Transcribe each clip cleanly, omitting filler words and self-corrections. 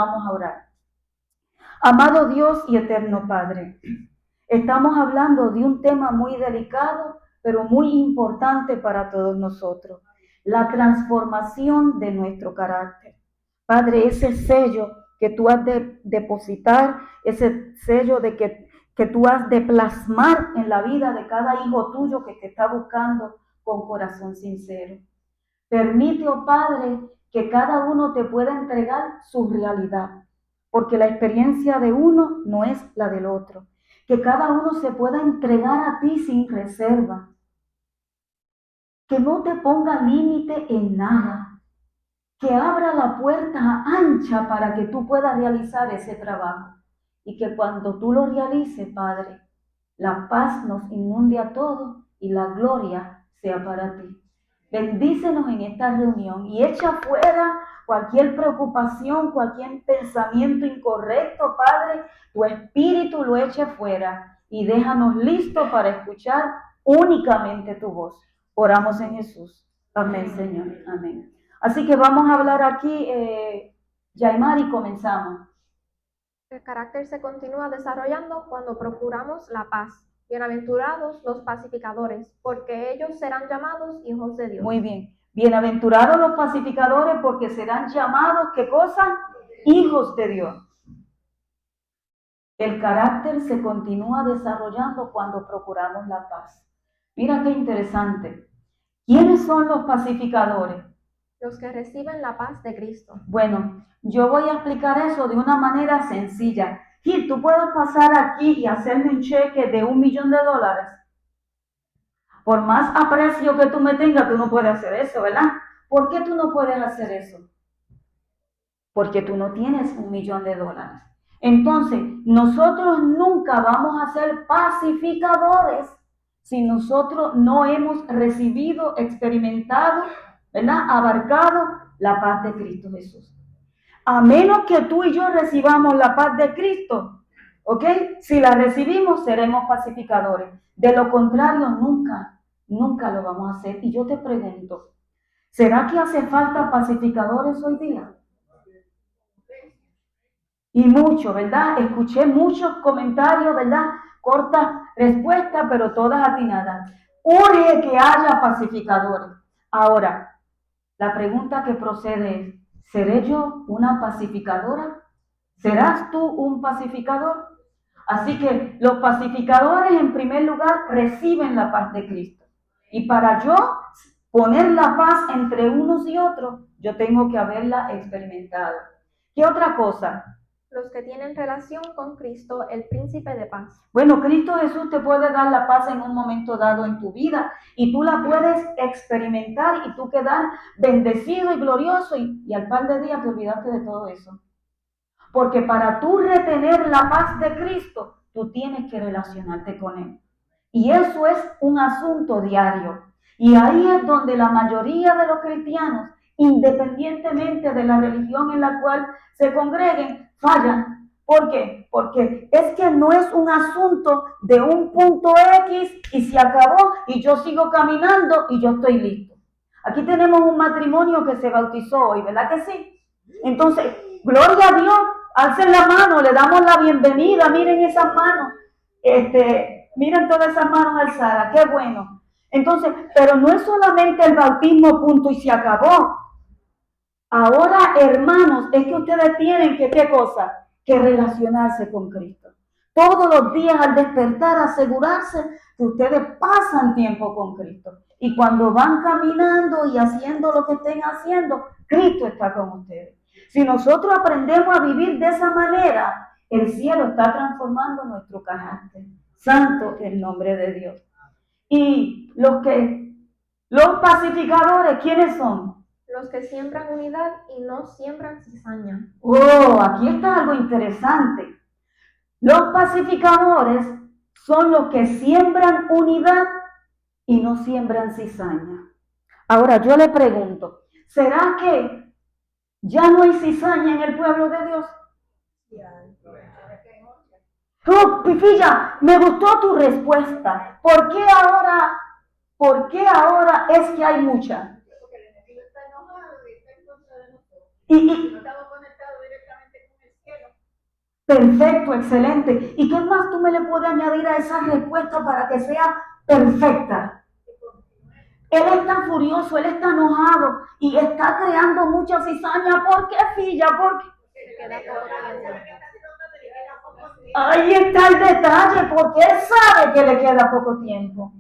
vamos a orar. Amado Dios y eterno Padre, estamos hablando de un tema muy delicado, pero muy importante para todos nosotros. La transformación de nuestro carácter. Padre, ese sello que tú has de depositar, ese sello de que tú has de plasmar en la vida de cada hijo tuyo que te está buscando con corazón sincero. Permite, oh Padre, que cada uno te pueda entregar su realidad, porque la experiencia de uno no es la del otro. Que cada uno se pueda entregar a ti sin reserva. Que no te ponga límite en nada. Que abra la puerta ancha para que tú puedas realizar ese trabajo. Y que cuando tú lo realices, Padre, la paz nos inunde a todos y la gloria sea para ti. Bendícenos en esta reunión y echa fuera cualquier preocupación, cualquier pensamiento incorrecto, Padre. Tu espíritu lo eche fuera y déjanos listos para escuchar únicamente tu voz. Oramos en Jesús. Amén, Señor. Amén. Así que vamos a hablar aquí, Yaimar, y comenzamos. El carácter se continúa desarrollando cuando procuramos la paz. Bienaventurados los pacificadores, porque ellos serán llamados hijos de Dios. Muy bien. Bienaventurados los pacificadores, porque serán llamados, ¿qué cosa? Hijos de Dios. El carácter se continúa desarrollando cuando procuramos la paz. Mira qué interesante. ¿Quiénes son los pacificadores? Los que reciben la paz de Cristo. Bueno, yo voy a explicar eso de una manera sencilla. Gil, ¿tú puedes pasar aquí y hacerme un cheque de $1,000,000? Por más aprecio que tú me tengas, tú no puedes hacer eso, ¿verdad? ¿Por qué tú no puedes hacer eso? Porque tú no tienes $1,000,000. Entonces, nosotros nunca vamos a ser pacificadores si nosotros no hemos recibido, experimentado, ¿verdad? Abarcado la paz de Cristo Jesús. A menos que tú y yo recibamos la paz de Cristo, ¿ok? Si la recibimos, seremos pacificadores. De lo contrario, nunca lo vamos a hacer. Y yo te pregunto, ¿será que hace falta pacificadores hoy día? Y mucho, ¿verdad? Escuché muchos comentarios, ¿verdad? Cortas respuestas, pero todas atinadas. Urge que haya pacificadores. Ahora, la pregunta que procede es, ¿seré yo una pacificadora? ¿Serás tú un pacificador? Así que los pacificadores, en primer lugar, reciben la paz de Cristo. Y para yo poner la paz entre unos y otros, yo tengo que haberla experimentado. ¿Qué otra cosa? Los que tienen relación con Cristo, el príncipe de paz. Bueno, Cristo Jesús te puede dar la paz en un momento dado en tu vida y tú la puedes experimentar y tú quedar bendecido y glorioso y al par de días te olvidaste de todo eso. Porque para tú retener la paz de Cristo, tú tienes que relacionarte con Él. Y eso es un asunto diario. Y ahí es donde la mayoría de los cristianos, independientemente de la religión en la cual se congreguen, fallan. ¿Por qué? Porque es que no es un asunto de un punto X y se acabó y yo sigo caminando y yo estoy listo. Aquí tenemos un matrimonio que se bautizó hoy, ¿verdad que sí? Entonces, gloria a Dios, alcen la mano, le damos la bienvenida, miren esas manos, miren todas esas manos alzadas, qué bueno. Entonces, pero no es solamente el bautismo, punto, y se acabó. Ahora, hermanos, es que ustedes tienen que, ¿qué cosa? Que relacionarse con Cristo. Todos los días al despertar, asegurarse que ustedes pasan tiempo con Cristo. Y cuando van caminando y haciendo lo que estén haciendo, Cristo está con ustedes. Si nosotros aprendemos a vivir de esa manera, el cielo está transformando nuestro carácter. Santo el nombre de Dios. Y los pacificadores, ¿quiénes son? Los que siembran unidad y no siembran cizaña. Oh, aquí está algo interesante. Los pacificadores son los que siembran unidad y no siembran cizaña. Ahora yo le pregunto, ¿será que ya no hay cizaña en el pueblo de Dios? Oh, Pifilla, me gustó tu respuesta. ¿Por qué ahora es que hay mucha? Y Perfecto, excelente. ¿Y qué más tú me le puedes añadir a esa respuesta para que sea perfecta? Él está furioso, él está enojado y está creando mucha cizaña. ¿Por qué, filla? ¿Por qué? Ahí está el detalle, porque él sabe que le queda poco tiempo.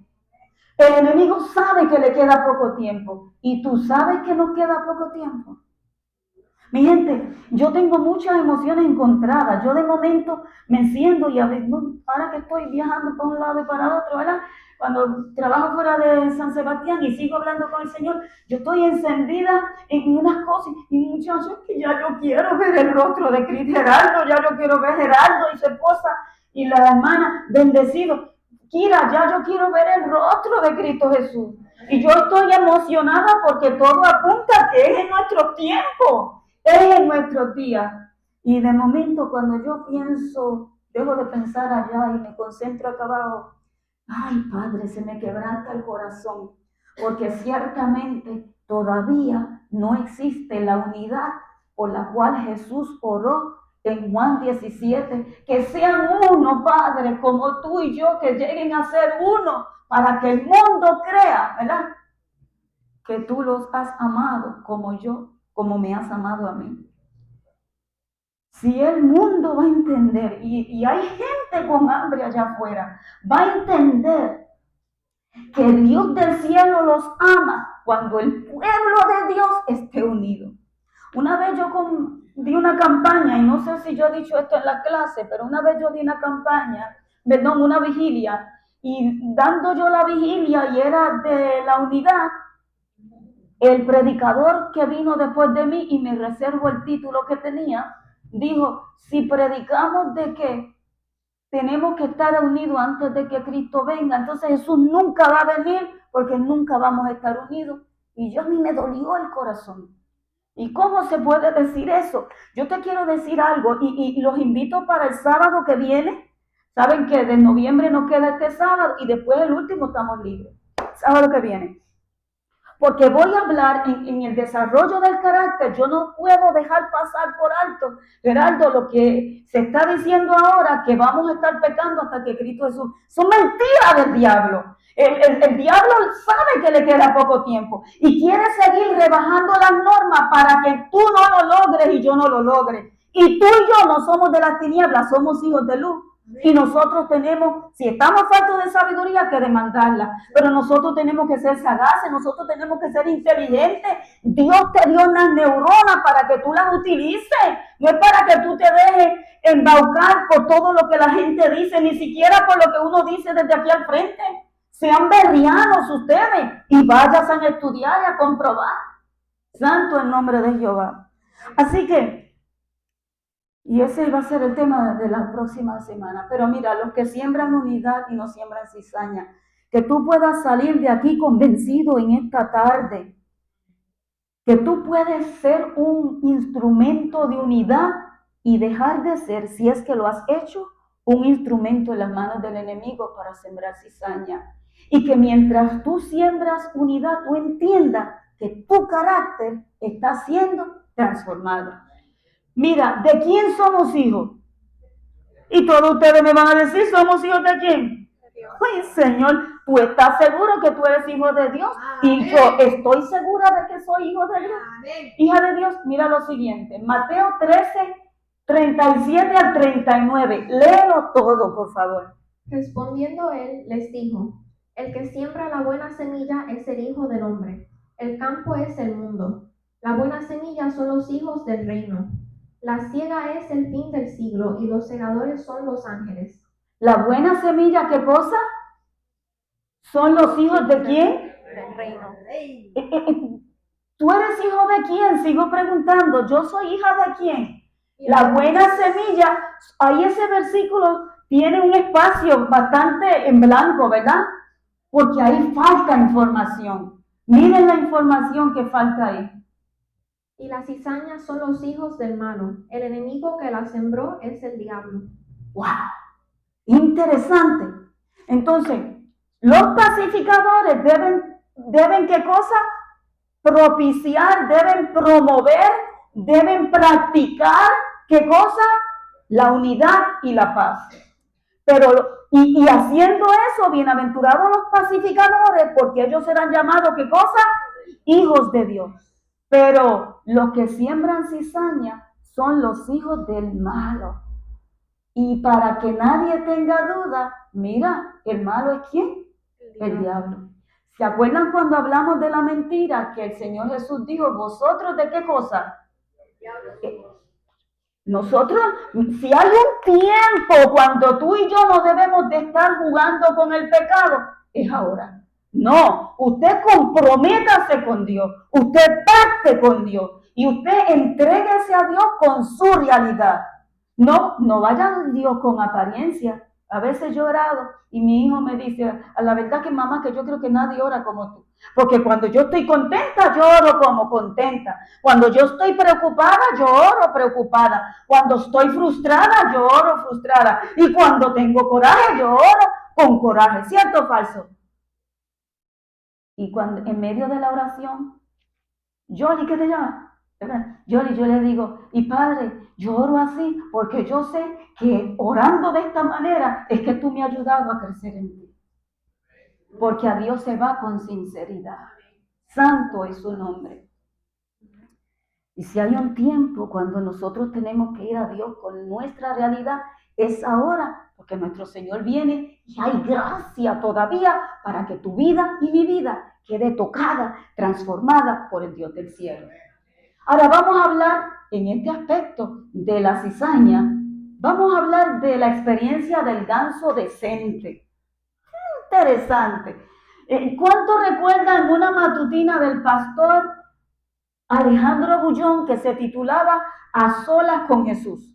El enemigo sabe que le queda poco tiempo. Y tú sabes que nos queda poco tiempo. Mi gente, yo tengo muchas emociones encontradas. Yo de momento me enciendo y a veces, ahora que estoy viajando para un lado y para otro, ¿verdad? Cuando trabajo fuera de San Sebastián y sigo hablando con el Señor, yo estoy encendida en unas cosas. Y muchachos, que ya yo quiero ver el rostro de Cristo Gerardo, ya yo quiero ver Gerardo y su esposa y la hermana bendecidos. Kira, ya yo quiero ver el rostro de Cristo Jesús. Y yo estoy emocionada porque todo apunta a que es en nuestro tiempo. Es en nuestros días. Y de momento cuando yo pienso, dejo de pensar allá y me concentro acá abajo, ay Padre, se me quebranta el corazón, porque ciertamente todavía no existe la unidad por la cual Jesús oró en Juan 17, que sean uno, Padre, como tú y yo, que lleguen a ser uno, para que el mundo crea, ¿verdad? Que tú los has amado como yo, como me has amado a mí. Si el mundo va a entender, y hay gente con hambre allá afuera, va a entender que Dios del cielo los ama cuando el pueblo de Dios esté unido. Una vez yo di una campaña, y no sé si yo he dicho esto en la clase, pero una vez yo di una campaña, perdón, una vigilia, y dando yo la vigilia y era de la unidad, el predicador que vino después de mí, y me reservo el título que tenía, dijo, si predicamos de que tenemos que estar unidos antes de que Cristo venga, entonces Jesús nunca va a venir porque nunca vamos a estar unidos. Y a mí me dolió el corazón. ¿Y cómo se puede decir eso? Yo te quiero decir algo y los invito para el sábado que viene. Saben que de noviembre nos queda este sábado y después el último estamos libres. Sábado que viene. Porque voy a hablar en el desarrollo del carácter. Yo no puedo dejar pasar por alto, Gerardo, lo que se está diciendo ahora, que vamos a estar pecando hasta que Cristo Jesús. Son mentiras del diablo. El diablo sabe que le queda poco tiempo y quiere seguir rebajando las normas para que tú no lo logres y yo no lo logre. Y tú y yo no somos de las tinieblas, somos hijos de luz. Y nosotros tenemos, si estamos faltos de sabiduría, que demandarla. Pero nosotros tenemos que ser sagaces, nosotros tenemos que ser inteligentes. Dios te dio unas neuronas para que tú las utilices. No es para que tú te dejes embaucar por todo lo que la gente dice, ni siquiera por lo que uno dice desde aquí al frente. Sean berrianos ustedes y vayan a estudiar y a comprobar. Santo el nombre de Jehová. Así que y ese va a ser el tema de la próxima semana. Pero mira, los que siembran unidad y no siembran cizaña, que tú puedas salir de aquí convencido en esta tarde, que tú puedes ser un instrumento de unidad y dejar de ser, si es que lo has hecho, un instrumento en las manos del enemigo para sembrar cizaña. Y que mientras tú siembras unidad, tú entiendas que tu carácter está siendo transformado. Mira, ¿de quién somos hijos? Y todos ustedes me van a decir, ¿somos hijos de quién? Ay, Señor, tú estás seguro que tú eres hijo de Dios. Y yo estoy segura de que soy hijo de Dios. Hija de Dios, mira lo siguiente. Mateo 13, 37 al 39. Léelo todo, por favor. Respondiendo él, les dijo, el que siembra la buena semilla es el Hijo del Hombre. El campo es el mundo. La buena semilla son los hijos del reino. La siega es el fin del siglo y los segadores son los ángeles. La buena semilla, ¿qué cosa? ¿Son los hijos de quién? Del reino. ¿Tú eres hijo de quién? Sigo preguntando. ¿Yo soy hija de quién? La buena semilla, ahí ese versículo tiene un espacio bastante en blanco, ¿verdad? Porque ahí falta información. Miren la información que falta ahí. Y las cizañas son los hijos del malo. El enemigo que la sembró es el diablo. ¡Wow! Interesante. Entonces, los pacificadores deben ¿qué cosa? Propiciar, deben promover, deben practicar, ¿qué cosa? la unidad y la paz. Pero, y haciendo eso, bienaventurados los pacificadores, porque ellos serán llamados, ¿qué cosa? Hijos de Dios. Pero los que siembran cizaña son los hijos del malo. Y para que nadie tenga duda, mira, el malo es ¿quién? El diablo. ¿Se acuerdan cuando hablamos de la mentira? Que el Señor Jesús dijo, ¿vosotros de qué cosa? Nosotros, si hay un tiempo cuando tú y yo no debemos de estar jugando con el pecado, es ahora. No, usted comprométase con Dios, usted pacte con Dios y usted entréguese a Dios con su realidad. No vaya a Dios con apariencia. A veces yo he orado y mi hijo me dice, a la verdad que mamá, que yo creo que nadie ora como tú. Porque cuando yo estoy contenta, yo oro como contenta. Cuando yo estoy preocupada, yo oro preocupada. Cuando estoy frustrada, yo oro frustrada. Y cuando tengo coraje, yo oro con coraje. ¿Cierto o falso? Y cuando en medio de la oración, Yoli, ¿qué te llama? Yoli, yo le digo, y Padre, yo oro así porque yo sé que orando de esta manera es que tú me has ayudado a crecer en ti. Porque a Dios se va con sinceridad. Santo es su nombre. Y si hay un tiempo cuando nosotros tenemos que ir a Dios con nuestra realidad, es ahora, porque nuestro Señor viene y hay gracia todavía para que tu vida y mi vida quede tocada, transformada por el Dios del cielo. Ahora vamos a hablar en este aspecto de la cizaña, vamos a hablar de la experiencia del ganso decente. Interesante. ¿Cuánto recuerdan una matutina del pastor Alejandro Bullón que se titulaba A solas con Jesús?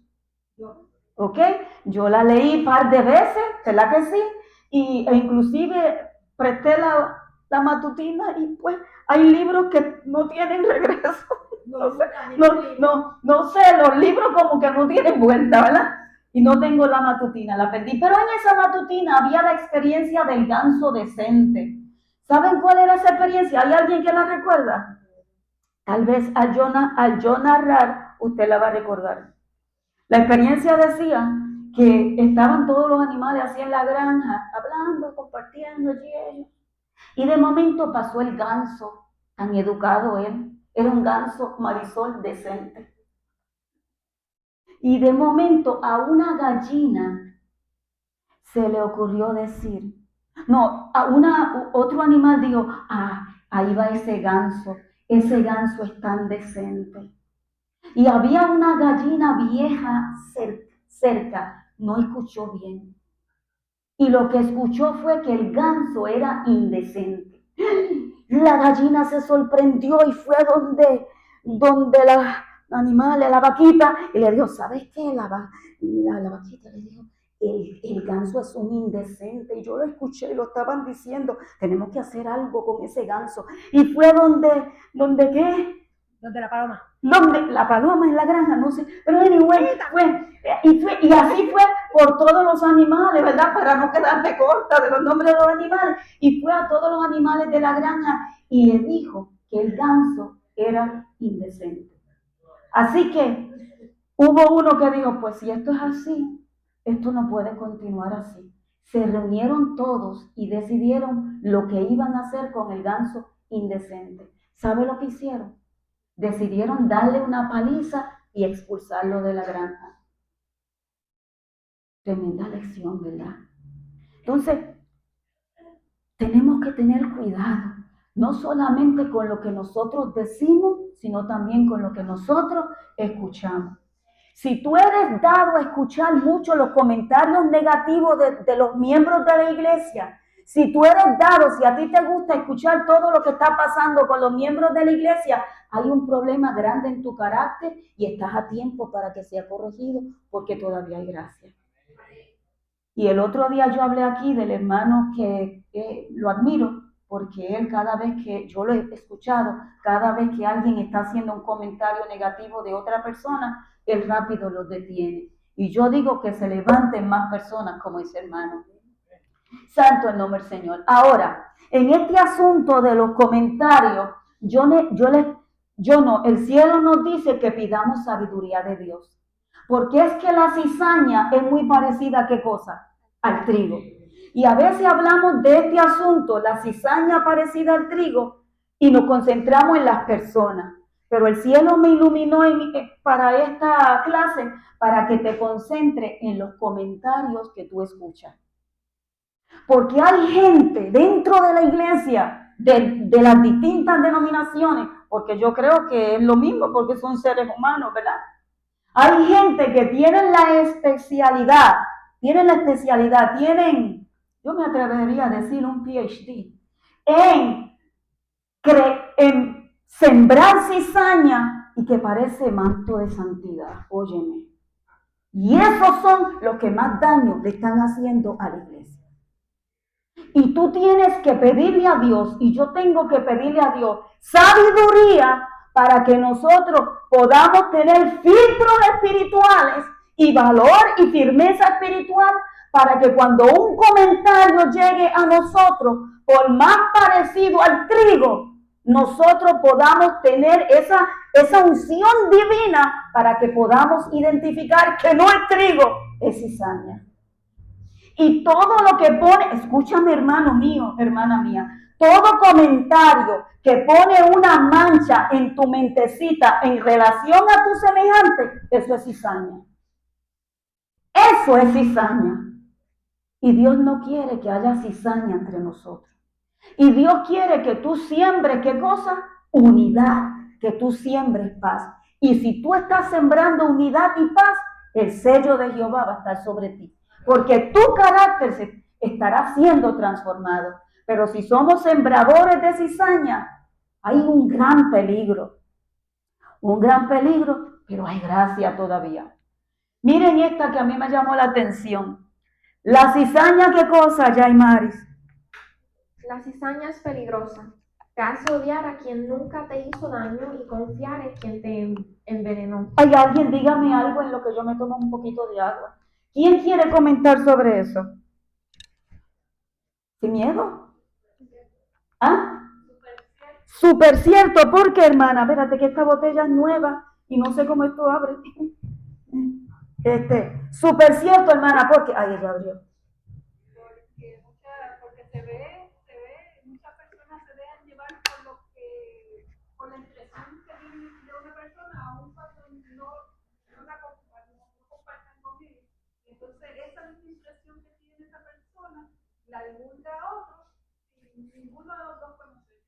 ¿Ok? Yo la leí un par de veces, ¿verdad que sí? E inclusive presté la matutina y pues hay libros que no tienen regreso. No sé, los libros como que no tienen vuelta, ¿verdad? Y no tengo la matutina, la perdí. Pero en esa matutina había la experiencia del ganso decente. ¿Saben cuál era esa experiencia? ¿Hay alguien que la recuerda? Tal vez al yo narrar, usted la va a recordar. La experiencia decía que estaban todos los animales así en la granja, hablando, compartiendo allí ellos. Y de momento pasó el ganso, tan educado él. Era un ganso Marisol decente. Y de momento a una gallina se le ocurrió decir, no, otro animal dijo, ahí va ese ganso es tan decente. Y había una gallina vieja cerca, no escuchó bien. Y lo que escuchó fue que el ganso era indecente. La gallina se sorprendió y fue donde los animales, la vaquita, y le dijo, ¿sabes qué? La vaquita le dijo, el ganso es un indecente. Y yo lo escuché y lo estaban diciendo, tenemos que hacer algo con ese ganso. Y fue donde ¿qué? Donde la paloma. La paloma en la granja, no sé. Pero anyway, y así fue por todos los animales, ¿verdad? Para no quedarme corta de los nombres de los animales. Y fue a todos los animales de la granja y le dijo que el ganso era indecente. Así que hubo uno que dijo, pues si esto es así, esto no puede continuar así. Se reunieron todos y decidieron lo que iban a hacer con el ganso indecente. ¿Sabe lo que hicieron? Decidieron darle una paliza y expulsarlo de la granja. Tremenda lección, ¿verdad? Entonces, tenemos que tener cuidado, no solamente con lo que nosotros decimos, sino también con lo que nosotros escuchamos. Si tú eres dado a escuchar mucho los comentarios negativos de los miembros de la iglesia, si tú eres dado, si a ti te gusta escuchar todo lo que está pasando con los miembros de la iglesia, hay un problema grande en tu carácter y estás a tiempo para que sea corregido porque todavía hay gracia. Y el otro día yo hablé aquí del hermano que lo admiro porque él cada vez que, yo lo he escuchado, cada vez que alguien está haciendo un comentario negativo de otra persona, él rápido lo detiene. Y yo digo que se levanten más personas como ese hermano. Santo el nombre del Señor. Ahora, en este asunto de los comentarios, el cielo nos dice que pidamos sabiduría de Dios. Porque es que la cizaña es muy parecida a ¿qué cosa? Al trigo. Y a veces hablamos de este asunto, la cizaña parecida al trigo, y nos concentramos en las personas. Pero el cielo me iluminó para esta clase para que te concentres en los comentarios que tú escuchas. Porque hay gente dentro de la iglesia, de las distintas denominaciones, porque yo creo que es lo mismo, porque son seres humanos, ¿verdad? Hay gente que tienen la especialidad, yo me atrevería a decir un PhD, en sembrar cizaña y que parece manto de santidad, óyeme. Y esos son los que más daño le están haciendo a la iglesia. Y tú tienes que pedirle a Dios, y yo tengo que pedirle a Dios, sabiduría para que nosotros podamos tener filtros espirituales y valor y firmeza espiritual para que cuando un comentario llegue a nosotros, por más parecido al trigo, nosotros podamos tener esa unción divina para que podamos identificar que no es trigo, es cizaña. Y todo lo que pone, escúchame hermano mío, hermana mía, todo comentario que pone una mancha en tu mentecita en relación a tu semejante, eso es cizaña. Eso es cizaña. Y Dios no quiere que haya cizaña entre nosotros. Y Dios quiere que tú siembres, ¿qué cosa? Unidad, que tú siembres paz. Y si tú estás sembrando unidad y paz, el sello de Jehová va a estar sobre ti. Porque tu carácter se estará siendo transformado. Pero si somos sembradores de cizaña, hay un gran peligro. Un gran peligro, pero hay gracia todavía. Miren esta que a mí me llamó la atención. La cizaña, ¿qué cosa, Yaimaris? La cizaña es peligrosa. Te hace odiar a quien nunca te hizo daño y confiar en quien te envenenó. Hay alguien, dígame algo en lo que yo me tomo un poquito de agua. ¿Quién quiere comentar sobre eso? ¿Sin miedo? ¿Ah? Súper cierto. ¿Por qué, hermana? Espérate que esta botella es nueva y no sé cómo esto abre. Súper cierto, hermana, porque... Ay, ella abrió. Porque se ve, muchas personas se dejan llevar por la impresión que tienen de una persona, aún cuando no compartan con él. Entonces, esa impresión que tiene esa persona, la divulga a otros, y ninguno de los dos conoce.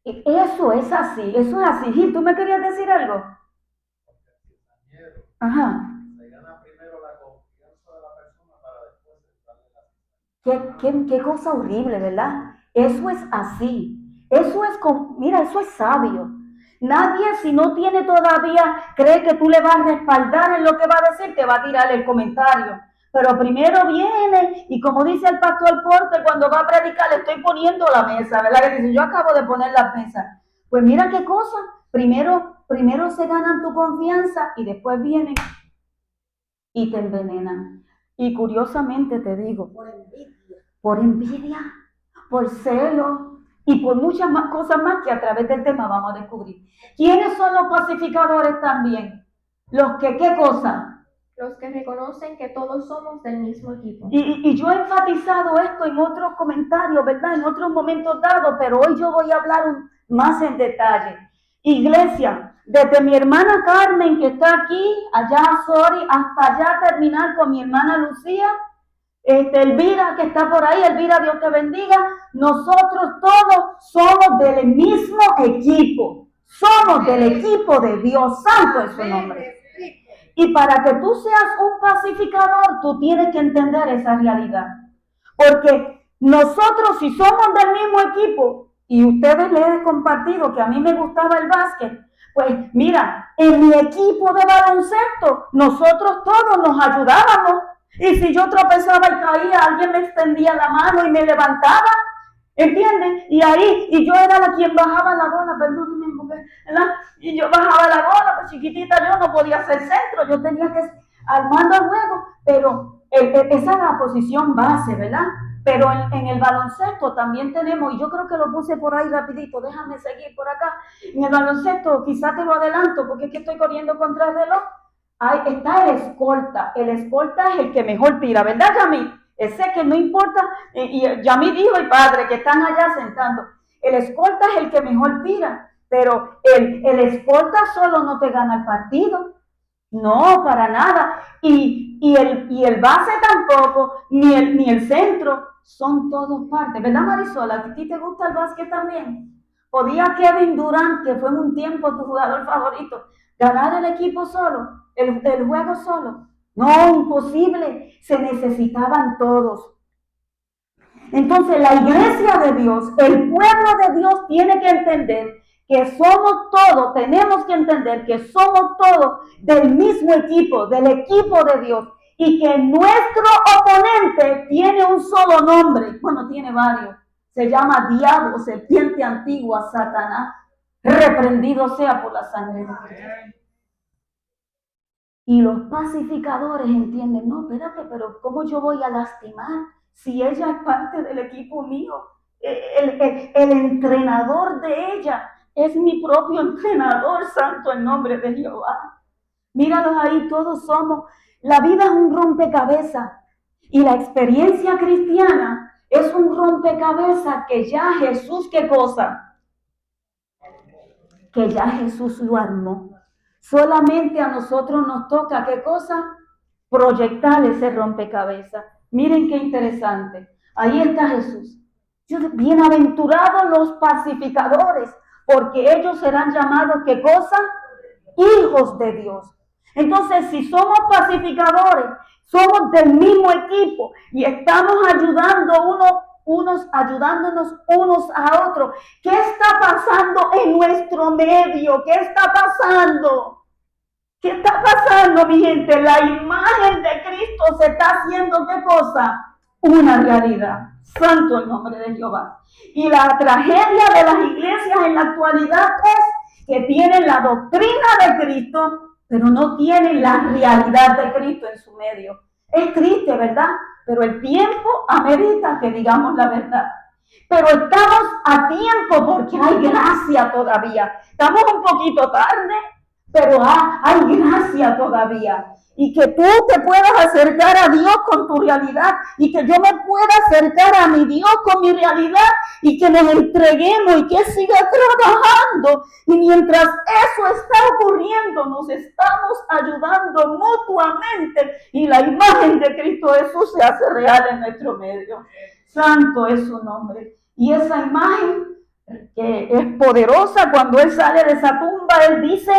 Eso es así. Gil, ¿tú me querías decir algo? Ajá. Qué cosa horrible, ¿verdad? Eso es así. Mira, eso es sabio. Nadie, si no tiene todavía, cree que tú le vas a respaldar en lo que va a decir, te va a tirar el comentario. Pero primero viene, y como dice el pastor Porter, cuando va a predicar, le estoy poniendo la mesa, ¿verdad? Que dice, yo acabo de poner la mesa. Pues mira qué cosa. Primero se ganan tu confianza y después vienen y te envenenan. Y curiosamente te digo, por envidia, por celo y por muchas más cosas más que a través del tema vamos a descubrir. ¿Quiénes son los pacificadores también? Los que, ¿qué cosa? Los que reconocen que todos somos del mismo equipo. Y yo he enfatizado esto en otros comentarios, ¿verdad? En otros momentos dados, pero hoy yo voy a hablar más en detalle. Iglesia, desde mi hermana Carmen que está aquí, allá, hasta allá terminar con mi hermana Lucía, Elvira que está por ahí, Elvira, Dios te bendiga. Nosotros todos somos del mismo equipo. Somos del equipo de Dios, santo es su nombre. Y para que tú seas un pacificador, tú tienes que entender esa realidad. Porque nosotros, si somos del mismo equipo, y ustedes les he compartido que a mí me gustaba el básquet, pues mira, en mi equipo de baloncesto, nosotros todos nos ayudábamos. Y si yo tropezaba y caía, alguien me extendía la mano y me levantaba, ¿entienden? Y yo era la quien bajaba la bola, perdónenme, ¿verdad? Y yo bajaba la bola, pues chiquitita yo no podía hacer centro, yo tenía que armando el juego, pero esa es la posición base, ¿verdad? Pero en el baloncesto también tenemos, y yo creo que lo puse por ahí rapidito, déjame seguir por acá. En el baloncesto, quizás te lo adelanto, porque es que estoy corriendo contra el reloj. está el escolta. El escolta es el que mejor tira, ¿verdad, Yamí? Ese que no importa, y Yamí dijo y padre que están allá sentando. El escolta es el que mejor tira, pero el escolta solo no te gana el partido. No, para nada. Y el base tampoco, ni el centro, son todos partes. ¿Verdad, Marisol? ¿A ti te gusta el básquet también? ¿Podía Kevin Durant, que fue en un tiempo tu jugador favorito, ganar el equipo solo, el juego solo? No, imposible. Se necesitaban todos. Entonces la iglesia de Dios, el pueblo de Dios tiene que entender que somos todos, tenemos que entender que somos todos del mismo equipo, del equipo de Dios, y que nuestro oponente tiene un solo nombre, bueno, tiene varios, se llama diablo, serpiente antigua, Satanás, reprendido sea por la sangre de Cristo. Y los pacificadores entienden, no, espérate, pero ¿cómo yo voy a lastimar si ella es parte del equipo mío? El entrenador de ella es mi propio entrenador, santo el nombre de Jehová. Míralos ahí, todos somos. La vida es un rompecabezas y la experiencia cristiana es un rompecabezas que ya Jesús, ¿qué cosa? Que ya Jesús lo armó. Solamente a nosotros nos toca, ¿qué cosa? Proyectar ese rompecabezas. Miren qué interesante. Ahí está Jesús. Bienaventurados los pacificadores, porque ellos serán llamados, ¿qué cosa? Hijos de Dios. Entonces, si somos pacificadores, somos del mismo equipo y estamos ayudándonos unos a otros. ¿Qué está pasando en nuestro medio? ¿Qué está pasando? ¿Qué está pasando, mi gente? La imagen de Cristo se está haciendo, ¿qué cosa? Una realidad. Santo el nombre de Jehová. Y la tragedia de las iglesias en la actualidad es que tienen la doctrina de Cristo, pero no tienen la realidad de Cristo en su medio. Es triste, ¿verdad? Pero el tiempo amerita que digamos la verdad. Pero estamos a tiempo porque hay gracia todavía. Estamos un poquito tarde, pero hay gracia todavía. Y que tú te puedas acercar a Dios con tu realidad y que yo me pueda acercar a mi Dios con mi realidad y que nos entreguemos y que Él siga trabajando. Y mientras eso está ocurriendo, nos estamos ayudando mutuamente y la imagen de Cristo Jesús se hace real en nuestro medio. Santo es su nombre. Y esa imagen que es poderosa, cuando Él sale de esa tumba, Él dice,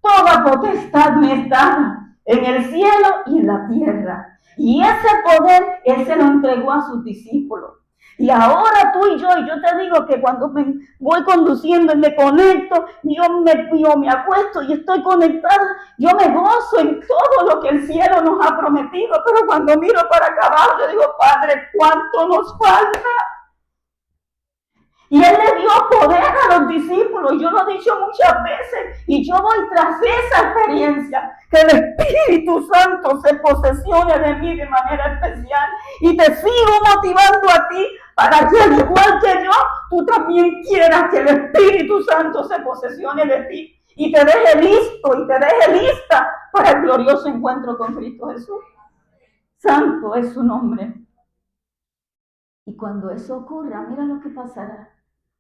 toda potestad me es dada en el cielo y en la tierra. Y ese poder Él se lo entregó a sus discípulos. Y ahora tú y yo te digo que cuando me voy conduciendo y me conecto, yo me acuesto y estoy conectada, yo me gozo en todo lo que el cielo nos ha prometido. Pero cuando miro para acá abajo, yo digo, Padre, ¿cuánto nos falta? Y Él le dio poder a los discípulos, yo lo he dicho muchas veces, y yo voy tras esa experiencia, que el Espíritu Santo se posesione de mí de manera especial, y te sigo motivando a ti, para que al igual que yo, tú también quieras que el Espíritu Santo se posesione de ti, y te deje listo, y te deje lista para el glorioso encuentro con Cristo Jesús. Santo es su nombre. Y cuando eso ocurra, mira lo que pasará.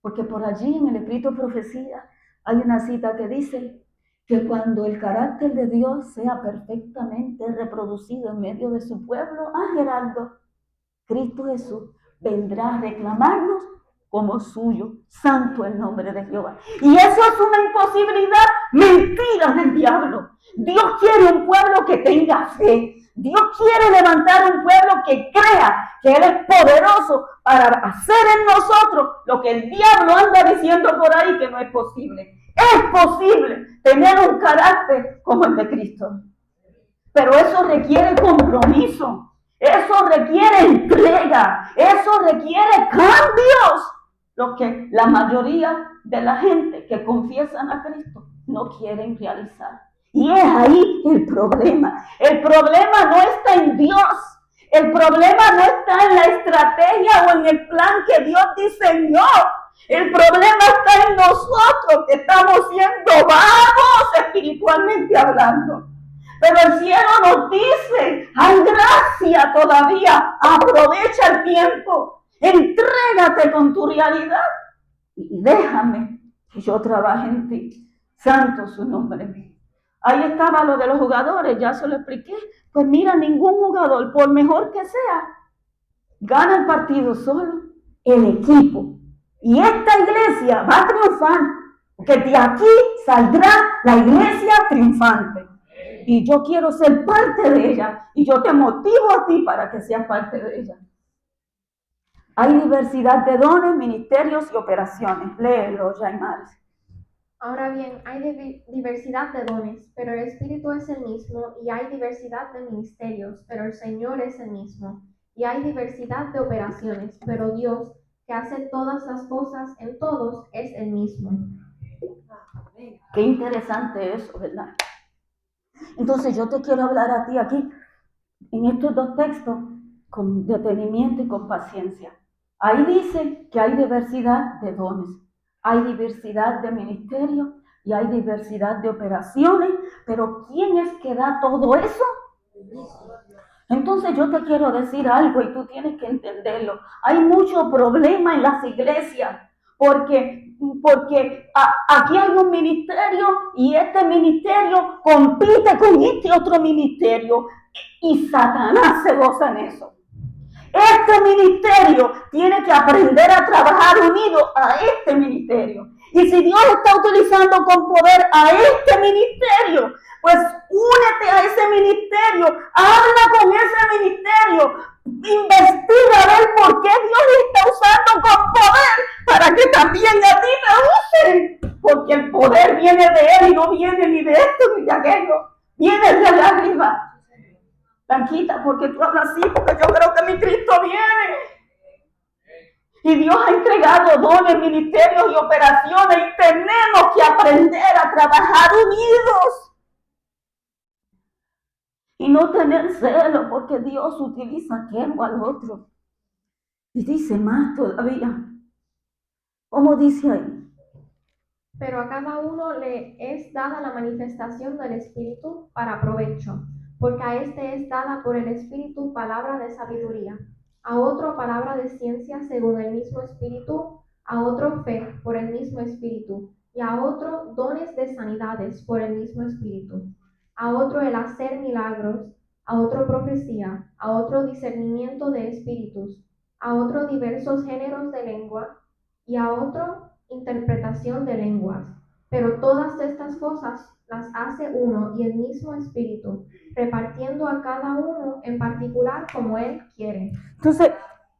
Porque por allí en el escrito profecía hay una cita que dice que cuando el carácter de Dios sea perfectamente reproducido en medio de su pueblo, Geraldo, Cristo Jesús vendrá a reclamarnos como suyo. Santo el nombre de Jehová. Y eso es una imposibilidad, mentira del diablo. Dios quiere un pueblo que tenga fe. Dios quiere levantar un pueblo que crea que Él es poderoso para hacer en nosotros lo que el diablo anda diciendo por ahí que no es posible. Es posible tener un carácter como el de Cristo. Pero eso requiere compromiso. Eso requiere entrega. Eso requiere cambios. Lo que la mayoría de la gente que confiesan a Cristo no quieren realizar. Y es ahí el problema. El problema no está en Dios. El problema no está en la estrategia o en el plan que Dios diseñó. El problema está en nosotros que estamos siendo vagos espiritualmente hablando. Pero el cielo nos dice, hay gracia todavía, aprovecha el tiempo, entrégate con tu realidad y déjame que yo trabaje en ti. Santo su nombre. Ahí estaba lo de los jugadores, ya se lo expliqué. Pues mira, ningún jugador, por mejor que sea, gana el partido solo, el equipo. Y esta iglesia va a triunfar, porque de aquí saldrá la iglesia triunfante. Y yo quiero ser parte de ella, y yo te motivo a ti para que seas parte de ella. Hay diversidad de dones, ministerios y operaciones. Léelo, Yaimar. Ahora bien, hay diversidad de dones, pero el Espíritu es el mismo, y hay diversidad de ministerios, pero el Señor es el mismo. Y hay diversidad de operaciones, pero Dios, que hace todas las cosas en todos, es el mismo. Qué interesante eso, ¿verdad? Entonces yo te quiero hablar a ti aquí, en estos dos textos, con detenimiento y con paciencia. Ahí dice que hay diversidad de dones, hay diversidad de ministerios y hay diversidad de operaciones, pero ¿quién es que da todo eso? Entonces yo te quiero decir algo y tú tienes que entenderlo. Hay mucho problema en las iglesias porque aquí hay un ministerio y este ministerio compite con este otro ministerio y Satanás se goza en eso. Este ministerio tiene que aprender a trabajar unido a este ministerio. Y si Dios está utilizando con poder a este ministerio, pues únete a ese ministerio, habla con ese ministerio, investiga a ver por qué Dios le está usando con poder para que también a ti te usen. Porque el poder viene de Él y no viene ni de esto ni de aquello, viene de allá arriba. Blanquita, porque tú hablas así, porque yo creo que mi Cristo viene. Y Dios ha entregado dones, ministerios y operaciones y tenemos que aprender a trabajar unidos. Y no tener celo, porque Dios utiliza a aquel o al otro. Y dice más todavía. ¿Cómo dice ahí? Pero a cada uno le es dada la manifestación del Espíritu para provecho, porque a este es dada por el Espíritu palabra de sabiduría, a otro palabra de ciencia según el mismo Espíritu, a otro fe por el mismo Espíritu, y a otro dones de sanidades por el mismo Espíritu, a otro el hacer milagros, a otro profecía, a otro discernimiento de espíritus, a otro diversos géneros de lengua, y a otro interpretación de lenguas. Pero todas estas cosas las hace uno y el mismo Espíritu, repartiendo a cada uno en particular como Él quiere. Entonces,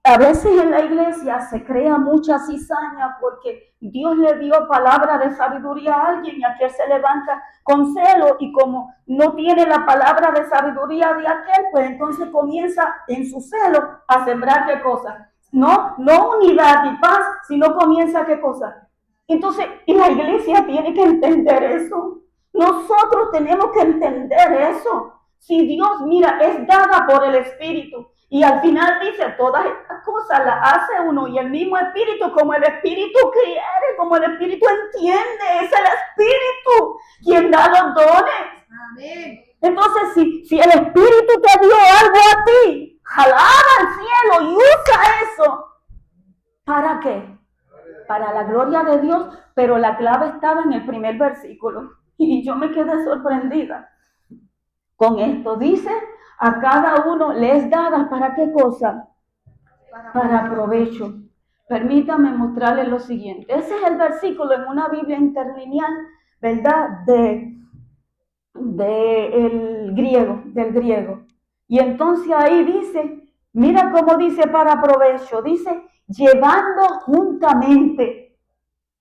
a veces en la iglesia se crea mucha cizaña porque Dios le dio palabra de sabiduría a alguien y aquel se levanta con celo y como no tiene la palabra de sabiduría de aquel, pues entonces comienza en su celo a sembrar qué cosa. No unidad y paz, sino comienza qué cosa. Entonces, y la iglesia tiene que entender eso. Nosotros tenemos que entender eso. Si Dios, mira, es dada por el Espíritu. Y al final dice, todas estas cosas las hace uno y el mismo Espíritu, como el Espíritu quiere, como el Espíritu entiende, es el Espíritu quien da los dones. Amén. Entonces, si el Espíritu te dio algo a ti, alaba al cielo y usa eso. ¿Para qué? Para la gloria de Dios, pero la clave estaba en el primer versículo. Y yo me quedé sorprendida con esto. Dice, a cada uno le es dada, ¿para qué cosa? Para provecho. Permítame mostrarles lo siguiente. Ese es el versículo en una Biblia interlineal, ¿verdad? Del griego. Y entonces ahí dice, mira cómo dice para provecho. Dice, llevando juntamente.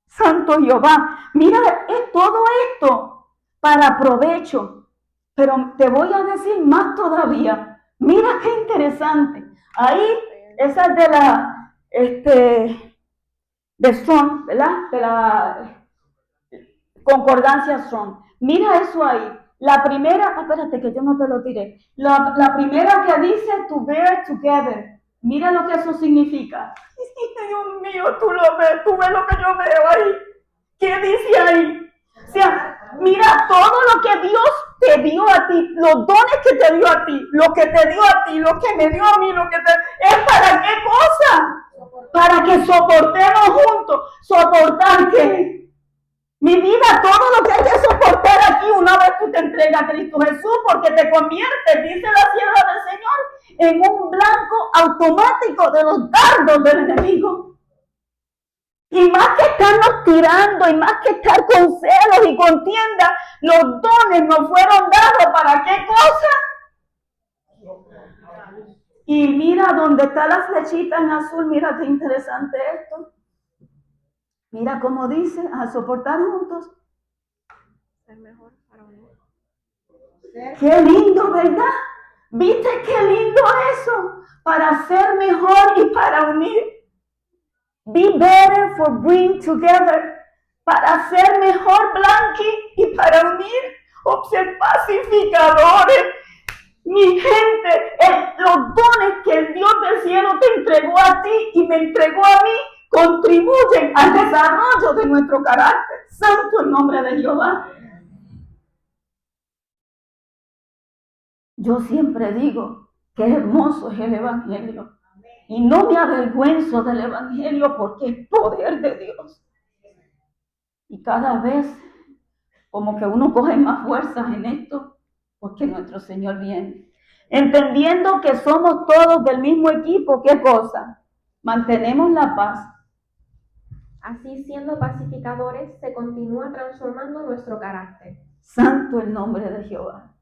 Santo Jehová, mira, es todo esto para provecho. Pero te voy a decir más todavía. Mira qué interesante. Ahí, esa es de la, de Strong, ¿verdad? De la concordancia Strong. Mira eso ahí. La primera, espérate que yo no te lo tiré. La primera que dice to bear together. Mira lo que eso significa. Dios mío, tú ves lo que yo veo ahí. ¿Qué dice ahí? O sea, mira todo lo que Dios te dio a ti, los dones que te dio a ti, lo que te dio a ti, lo que me dio a mí, ¿es para qué cosa? Para que soportemos juntos. ¿Soportar qué? Mi vida, todo lo que hay que soportar aquí una vez tú te entregas a Cristo Jesús, porque te conviertes, dice la sierva del Señor, en un blanco automático de los dardos del enemigo. Y más que estarnos tirando, y más que estar con celos y contienda, los dones nos fueron dados ¿para qué cosa? Y mira donde está la flechita en azul, mira qué interesante esto. Mira cómo dice, a soportar juntos. Ser mejor para unir. Qué lindo, ¿verdad? ¿Viste qué lindo eso? Para ser mejor y para unir. Be better for bring together. Para ser mejor, Blanqui, y para unir. Ser pacificadores. Mi gente, los dones que el Dios del cielo te entregó a ti y me entregó a mí contribuyen al desarrollo de nuestro carácter. Santo el nombre de Jehová. Yo siempre digo que hermoso es el Evangelio. Y no me avergüenzo del Evangelio porque es poder de Dios. Y cada vez como que uno coge más fuerzas en esto porque nuestro Señor viene. Entendiendo que somos todos del mismo equipo, ¿qué cosa? Mantenemos la paz. Así, siendo pacificadores, se continúa transformando nuestro carácter. Santo el nombre de Jehová.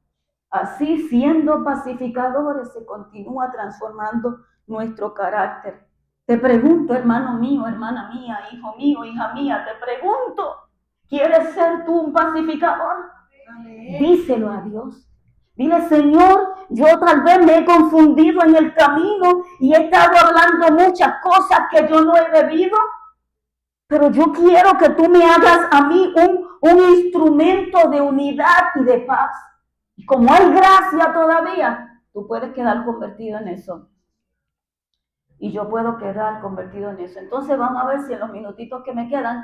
Así, siendo pacificadores, se continúa transformando nuestro carácter. Te pregunto, hermano mío, hermana mía, hijo mío, hija mía, te pregunto, ¿quieres ser tú un pacificador? Amén. Díselo a Dios. Dile, Señor, yo tal vez me he confundido en el camino y he estado hablando muchas cosas que yo no he debido, pero yo quiero que tú me hagas a mí un instrumento de unidad y de paz. Y como hay gracia todavía, tú puedes quedar convertido en eso. Y yo puedo quedar convertido en eso. Entonces vamos a ver si en los minutitos que me quedan,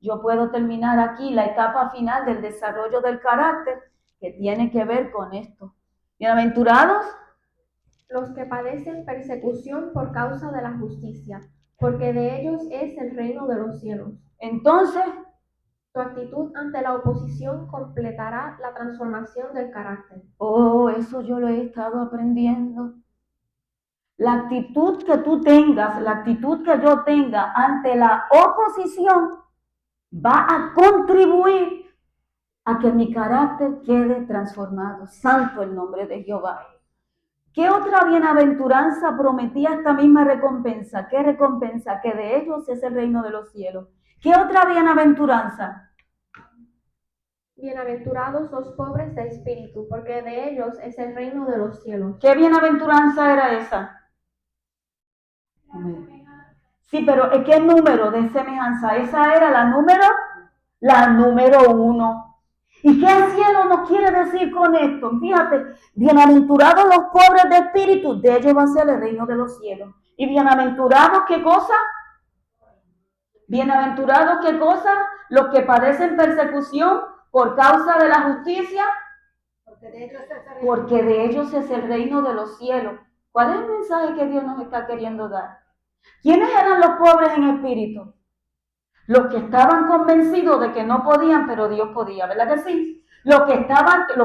yo puedo terminar aquí la etapa final del desarrollo del carácter que tiene que ver con esto. Bienaventurados los que padecen persecución por causa de la justicia, porque de ellos es el reino de los cielos. Entonces, tu actitud ante la oposición completará la transformación del carácter. Oh, eso yo lo he estado aprendiendo. La actitud que tú tengas, la actitud que yo tenga ante la oposición va a contribuir a que mi carácter quede transformado. Santo el nombre de Jehová. ¿Qué otra bienaventuranza prometía esta misma recompensa? ¿Qué recompensa? Que de ellos es el reino de los cielos. ¿Qué otra bienaventuranza? Bienaventurados los pobres de espíritu, porque de ellos es el reino de los cielos. ¿Qué bienaventuranza era esa? Sí, pero ¿qué número de semejanza? Esa era la número 1. ¿Y qué el cielo nos quiere decir con esto? Fíjate, bienaventurados los pobres de espíritu, de ellos va a ser el reino de los cielos. ¿Y bienaventurados qué cosa? Bienaventurados qué cosa? Los que padecen persecución por causa de la justicia, porque de ellos es el reino de los cielos. ¿Cuál es el mensaje que Dios nos está queriendo dar? ¿Quiénes eran los pobres en espíritu? Los que estaban convencidos de que no podían, pero Dios podía, ¿verdad que sí? Los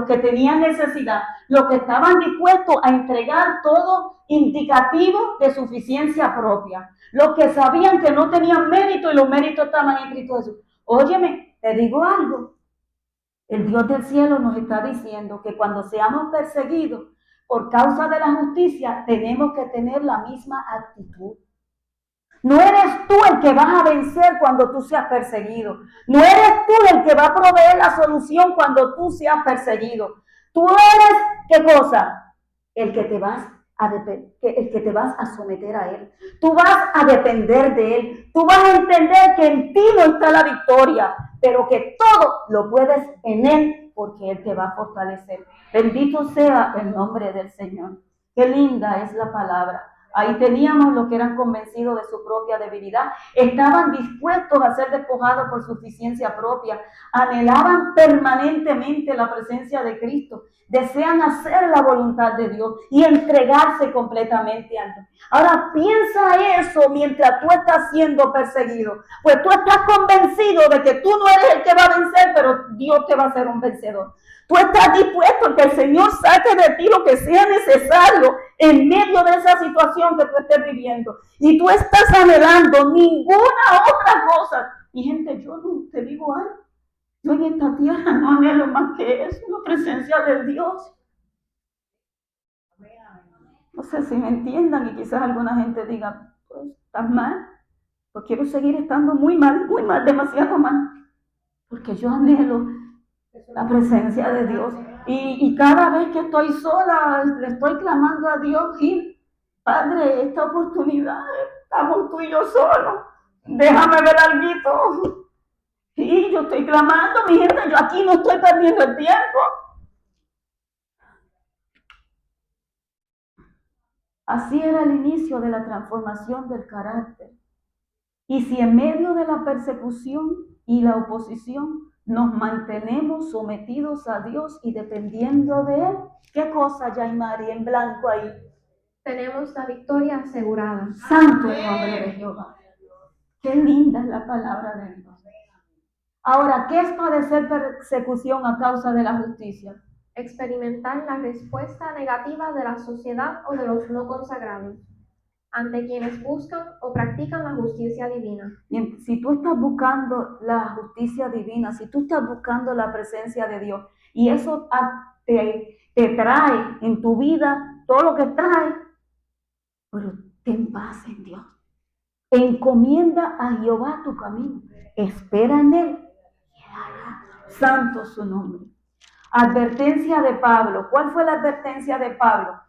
que tenían necesidad, los que estaban dispuestos a entregar todo indicativo de suficiencia propia, los que sabían que no tenían mérito y los méritos estaban en Cristo Jesús. Óyeme, te digo algo. El Dios del cielo nos está diciendo que cuando seamos perseguidos por causa de la justicia, tenemos que tener la misma actitud. No eres tú el que vas a vencer cuando tú seas perseguido. No eres tú el que va a proveer la solución cuando tú seas perseguido. Tú eres, ¿qué cosa? El que te vas a someter a Él. Tú vas a depender de Él. Tú vas a entender que en ti no está la victoria, pero que todo lo puedes en Él porque Él te va a fortalecer. Bendito sea el nombre del Señor. Qué linda es la palabra. Ahí teníamos los que eran convencidos de su propia debilidad, estaban dispuestos a ser despojados por suficiencia propia, anhelaban permanentemente la presencia de Cristo, desean hacer la voluntad de Dios y entregarse completamente a Dios. Ahora piensa eso mientras tú estás siendo perseguido, pues tú estás convencido de que tú no eres el que va a vencer, pero Dios te va a hacer un vencedor. Tú estás dispuesto a que el Señor saque de ti lo que sea necesario en medio de esa situación que tú estés viviendo. Y tú estás anhelando ninguna otra cosa. Mi gente, yo no te digo algo. Yo en esta tierra no anhelo más que eso, la presencia de Dios. No sé si me entiendan y quizás alguna gente diga, pues estás mal. Pues quiero seguir estando muy mal, demasiado mal. Porque yo anhelo la presencia de Dios. Y cada vez que estoy sola, le estoy clamando a Dios, Gil, Padre, esta oportunidad, estamos tú y yo solos. Déjame ver algo. Sí, yo estoy clamando, mi gente, yo aquí no estoy perdiendo el tiempo. Así era el inicio de la transformación del carácter. Y si en medio de la persecución y la oposición nos mantenemos sometidos a Dios y dependiendo de Él, ¿qué cosa, Yaimari, en blanco ahí? Tenemos la victoria asegurada. Santo el nombre de Jehová. Qué linda es la palabra de Dios. Ahora, ¿qué es padecer persecución a causa de la justicia? Experimentar la respuesta negativa de la sociedad o de los no consagrados ante quienes buscan o practican la justicia divina. Bien, si tú estás buscando la justicia divina, si tú estás buscando la presencia de Dios y eso te trae en tu vida todo lo que trae, pero ten paz en Dios. Encomienda a Jehová tu camino, espera en Él y hará santo su nombre. Advertencia de Pablo. ¿Cuál fue la advertencia de Pablo?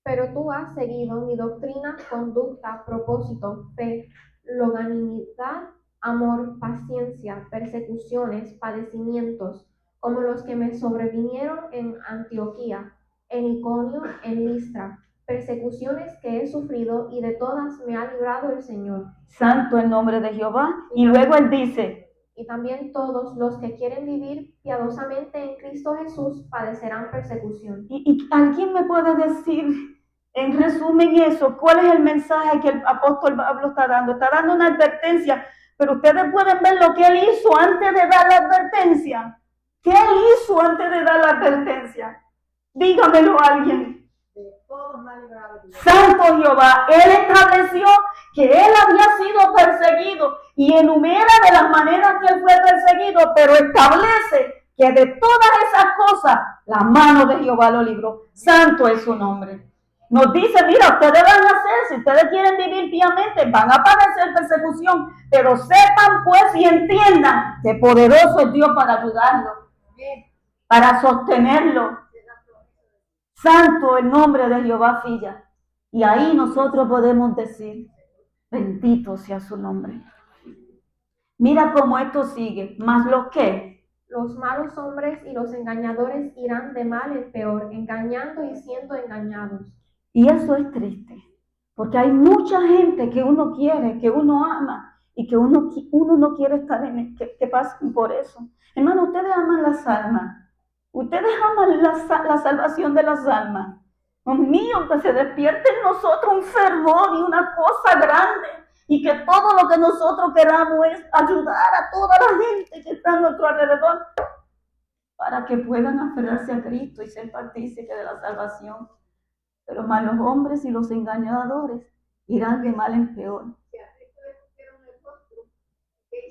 Pero tú has seguido mi doctrina, conducta, propósito, fe, longanimidad, amor, paciencia, persecuciones, padecimientos, como los que me sobrevinieron en Antioquía, en Iconio, en Listra, persecuciones que he sufrido y de todas me ha librado el Señor. Santo el nombre de Jehová. Y luego él dice, y también todos los que quieren vivir piadosamente en Cristo Jesús padecerán persecución. ¿Y alguien me puede decir en resumen eso? ¿Cuál es el mensaje que el apóstol Pablo está dando? Está dando una advertencia, pero ustedes pueden ver lo que él hizo antes de dar la advertencia. ¿Qué él hizo antes de dar la advertencia? Dígamelo alguien. Santo Jehová, él estableció que él había sido perseguido y enumera de las maneras que él fue perseguido, pero establece que de todas esas cosas la mano de Jehová lo libró. Santo es su nombre. Nos dice, mira, ustedes van a hacer, si ustedes quieren vivir piamente, van a padecer persecución, pero sepan pues y entiendan que poderoso es Dios para ayudarlos, para sostenerlo. Santo el nombre de Jehová, filla. Y ahí nosotros podemos decir, bendito sea su nombre. Mira cómo esto sigue. ¿Más los qué? Los malos hombres y los engañadores irán de mal en peor, engañando y siendo engañados. Y eso es triste, porque hay mucha gente que uno quiere, que uno ama, y que uno no quiere estar en que pasen por eso. Hermano, ustedes aman las almas. Ustedes aman la salvación de las almas. Dios mío, que se despierte en nosotros un fervor y una cosa grande. Y que todo lo que nosotros queramos es ayudar a toda la gente que está a nuestro alrededor para que puedan aferrarse a Cristo y ser partícipes de la salvación. Pero más los hombres y los engañadores irán de mal en peor. ¿Qué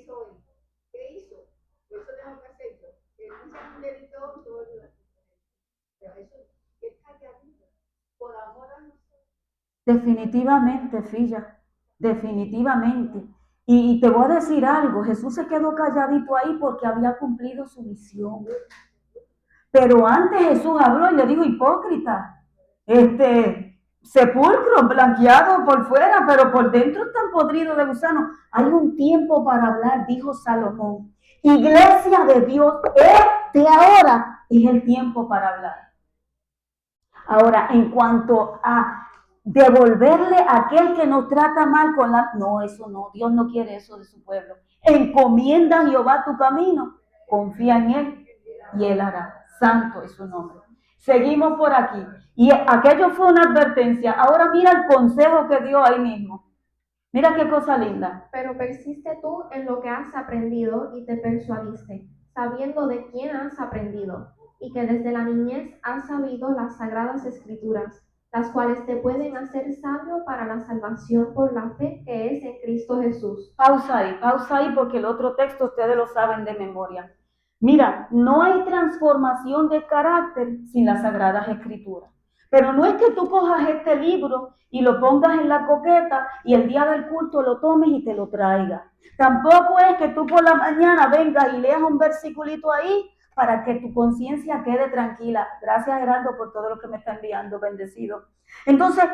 hizo él? ¿Qué hizo? Eso tengo que hacer yo. Que no sea un delito, todo lo que pero eso es calladito, por amor a nosotros. Definitivamente, filla, definitivamente. Y te voy a decir algo, Jesús se quedó calladito ahí porque había cumplido su misión. Pero antes Jesús habló y le dijo, hipócrita, sepulcro blanqueado por fuera, pero por dentro están podridos de gusano. Hay un tiempo para hablar, dijo Salomón. Iglesia de Dios, ahora es el tiempo para hablar. Ahora, en cuanto a devolverle a aquel que nos trata mal con la... No, eso no, Dios no quiere eso de su pueblo. Encomienda a Jehová tu camino, confía en Él y Él hará. Santo es su nombre. Seguimos por aquí. Y aquello fue una advertencia. Ahora mira el consejo que dio ahí mismo. Mira qué cosa linda. Pero persiste tú en lo que has aprendido y te persuadiste, sabiendo de quién has aprendido, y que desde la niñez has sabido las sagradas escrituras, las cuales te pueden hacer sabio para la salvación por la fe que es en Cristo Jesús. Pausa ahí, porque el otro texto ustedes lo saben de memoria. Mira, no hay transformación de carácter sin las Sagradas Escrituras. Pero no es que tú cojas este libro y lo pongas en la coqueta y el día del culto lo tomes y te lo traigas. Tampoco es que tú por la mañana vengas y leas un versiculito ahí para que tu conciencia quede tranquila. Gracias, Gerardo, por todo lo que me está enviando, bendecido. Entonces,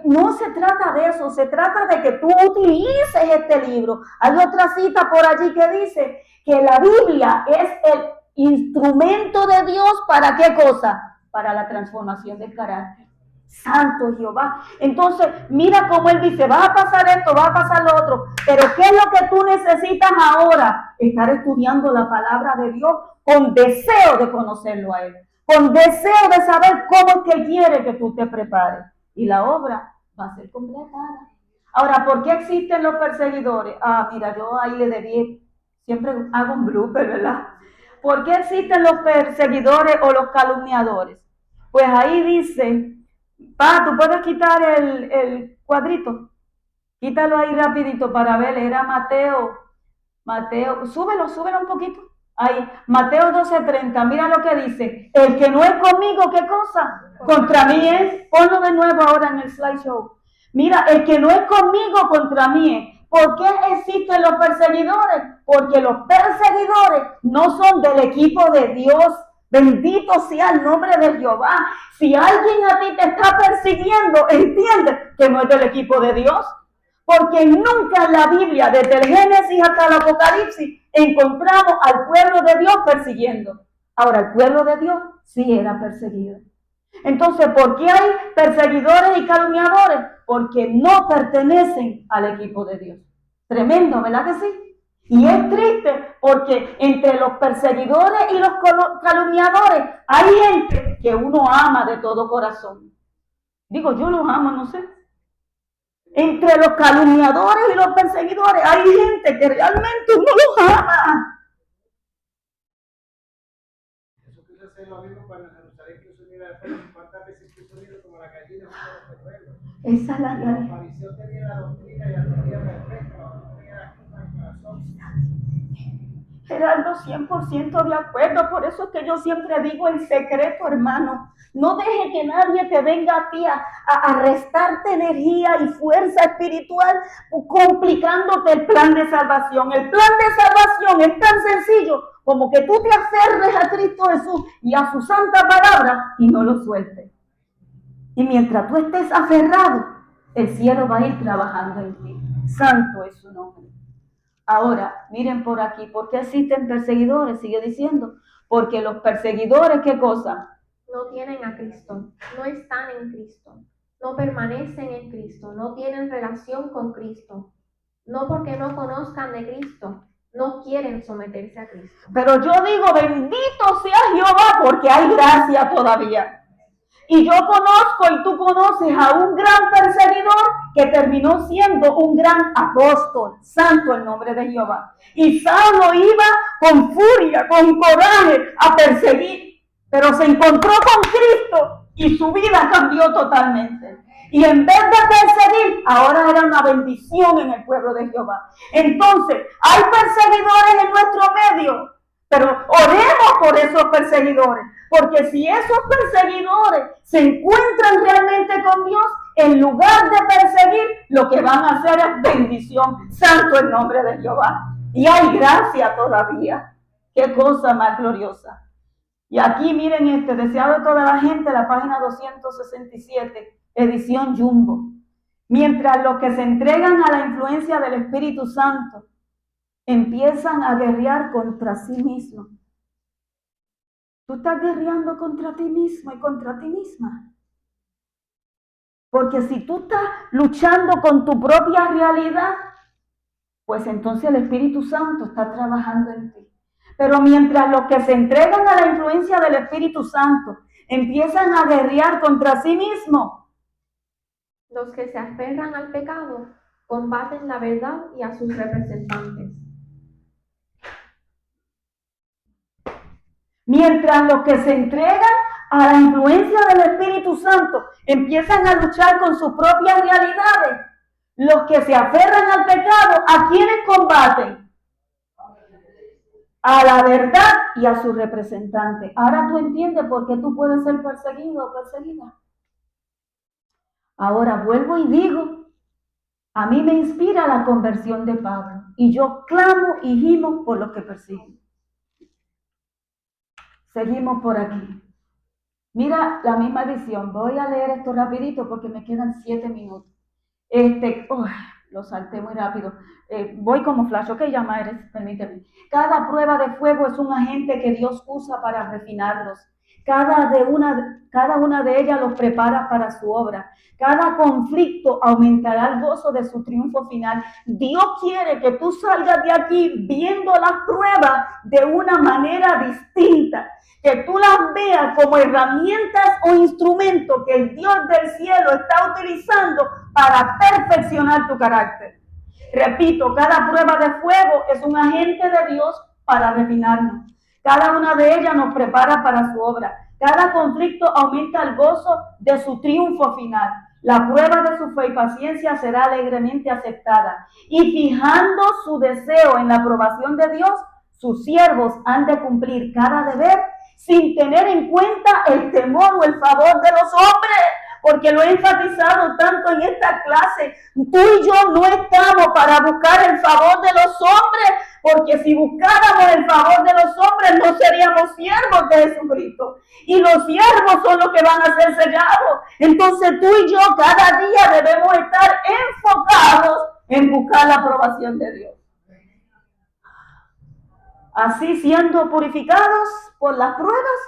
no se trata de eso, se trata de que tú utilices este libro. Hay otra cita por allí que dice que la Biblia es el instrumento de Dios ¿para qué cosa? Para la transformación del carácter. Santo Jehová. Entonces, mira cómo él dice, va a pasar esto, va a pasar lo otro, pero ¿qué es lo que tú necesitas ahora? Estar estudiando la palabra de Dios con deseo de conocerlo a él, con deseo de saber cómo es que él quiere que tú te prepares. Y la obra va a ser completada. Ahora, ¿por qué existen los perseguidores? Mira, yo ahí le debí, siempre hago un blooper, ¿verdad? ¿Por qué existen los perseguidores o los calumniadores? Pues ahí dice, tú puedes quitar el cuadrito, quítalo ahí rapidito para ver, era Mateo, súbelo un poquito. Ahí, Mateo 12:30, mira lo que dice, el que no es conmigo, ¿qué cosa? Contra mí es, ponlo de nuevo ahora en el slideshow. Mira, el que no es conmigo, contra mí es. ¿Por qué existen los perseguidores? Porque los perseguidores no son del equipo de Dios. Bendito sea el nombre de Jehová. Si alguien a ti te está persiguiendo, entiende que no es del equipo de Dios. Porque nunca en la Biblia, desde el Génesis hasta el Apocalipsis, encontramos al pueblo de Dios persiguiendo. Ahora, el pueblo de Dios sí era perseguido. Entonces, ¿por qué hay perseguidores y calumniadores? Porque no pertenecen al equipo de Dios. Tremendo, ¿verdad que sí? Y es triste porque entre los perseguidores y los calumniadores hay gente que uno ama de todo corazón. Digo, yo los amo, no sé. Entre los calumniadores y los perseguidores hay gente que realmente uno los ama. Eso quiso hacer lo mismo cuando Jerusalén quiso unir al pueblo. ¿Cuántas veces quiso unir como la gallina con el pueblo? Esa es la realidad. Los fariseos tenían la doctrina y la teoría perfecta, no tenían la culpa del corazón. Gerardo, 100% de acuerdo. Por eso es que yo siempre digo el secreto, hermano. No deje que nadie te venga a ti a restarte energía y fuerza espiritual, complicándote el plan de salvación. El plan de salvación es tan sencillo como que tú te aferres a Cristo Jesús y a su santa palabra y no lo sueltes. Y mientras tú estés aferrado, el cielo va a ir trabajando en ti. Santo es su nombre. Ahora, miren por aquí, ¿por qué existen perseguidores? Sigue diciendo, porque los perseguidores, ¿qué cosa? No tienen a Cristo, no están en Cristo, no permanecen en Cristo, no tienen relación con Cristo, no porque no conozcan de Cristo, no quieren someterse a Cristo. Pero yo digo, bendito sea Jehová, porque hay gracia todavía. Y yo conozco y tú conoces a un gran perseguidor que terminó siendo un gran apóstol. Santo el nombre de Jehová. Y Saulo iba con furia, con coraje a perseguir, pero se encontró con Cristo y su vida cambió totalmente. Y en vez de perseguir, ahora era una bendición en el pueblo de Jehová. Entonces, hay perseguidores en nuestro medio, pero oremos por esos perseguidores, porque si esos perseguidores se encuentran realmente con Dios, en lugar de perseguir, lo que van a hacer es bendición. Santo el nombre de Jehová. Y hay gracia todavía. Qué cosa más gloriosa. Y aquí miren deseado de toda la gente, la página 267, edición Jumbo. Mientras los que se entregan a la influencia del Espíritu Santo empiezan a guerrear contra sí mismos. Tú estás guerreando contra ti mismo y contra ti misma. Porque si tú estás luchando con tu propia realidad, pues entonces el Espíritu Santo está trabajando en ti. Pero mientras los que se entregan a la influencia del Espíritu Santo empiezan a guerrear contra sí mismos, Los que se aferran al pecado combaten la verdad y a sus representantes. mientras los que se entregan a la influencia del Espíritu Santo empiezan a luchar con sus propias realidades, los que se aferran al pecado, ¿a quiénes combaten? A la verdad y a su representante. Ahora tú entiendes por qué tú puedes ser perseguido o perseguida. Ahora vuelvo y digo, a mí me inspira la conversión de Pablo y yo clamo y gimo por los que persiguen. Seguimos por aquí. Mira la misma edición. Voy a leer esto rapidito porque me quedan 7 minutos. Lo salté muy rápido. Voy como flash. Ok, Yamares, permíteme. Cada prueba de fuego es un agente que Dios usa para refinarlos. Cada una de ellas los prepara para su obra. Cada conflicto aumentará el gozo de su triunfo final. Dios quiere que tú salgas de aquí viendo las pruebas de una manera distinta, que tú las veas como herramientas o instrumentos que el Dios del cielo está utilizando para perfeccionar tu carácter. Repito, cada prueba de fuego es un agente de Dios para refinarnos. Cada una de ellas nos prepara para su obra. Cada conflicto aumenta el gozo de su triunfo final. La prueba de su fe y paciencia será alegremente aceptada. Y fijando su deseo en la aprobación de Dios, sus siervos han de cumplir cada deber sin tener en cuenta el temor o el favor de los hombres, porque lo he enfatizado tanto en esta clase. Tú y yo no estamos para buscar el favor de los hombres, porque si buscáramos el favor de los hombres no seríamos siervos de Jesucristo, y los siervos son los que van a ser sellados. Entonces tú y yo cada día debemos estar enfocados en buscar la aprobación de Dios. Así, siendo purificados por las pruebas,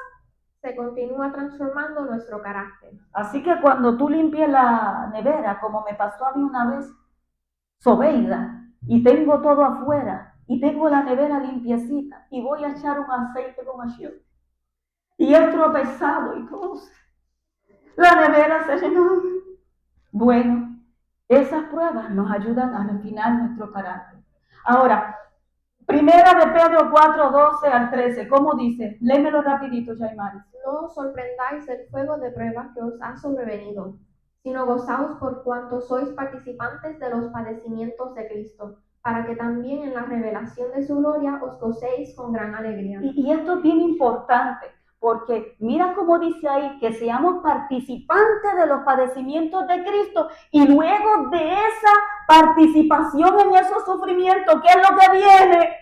se continúa transformando nuestro carácter. Así que cuando tú limpies la nevera, como me pasó a mí una vez, Sobeida, y tengo todo afuera, y tengo la nevera limpiecita, y voy a echar un aceite con azúcar, y es tropezado y todo, la nevera se llenó. Bueno, esas pruebas nos ayudan a refinar nuestro carácter. Ahora, Primera de Pedro 4, 12 al 13, ¿cómo dice? Léemelo rapidito, Yaimaris. No os sorprendáis del fuego de prueba que os ha sobrevenido, sino gozaos por cuanto sois participantes de los padecimientos de Cristo, para que también en la revelación de su gloria os gocéis con gran alegría. Y esto es bien importante, porque mira cómo dice ahí, que seamos participantes de los padecimientos de Cristo, y luego de esa participación en esos sufrimientos, ¿qué es lo que viene?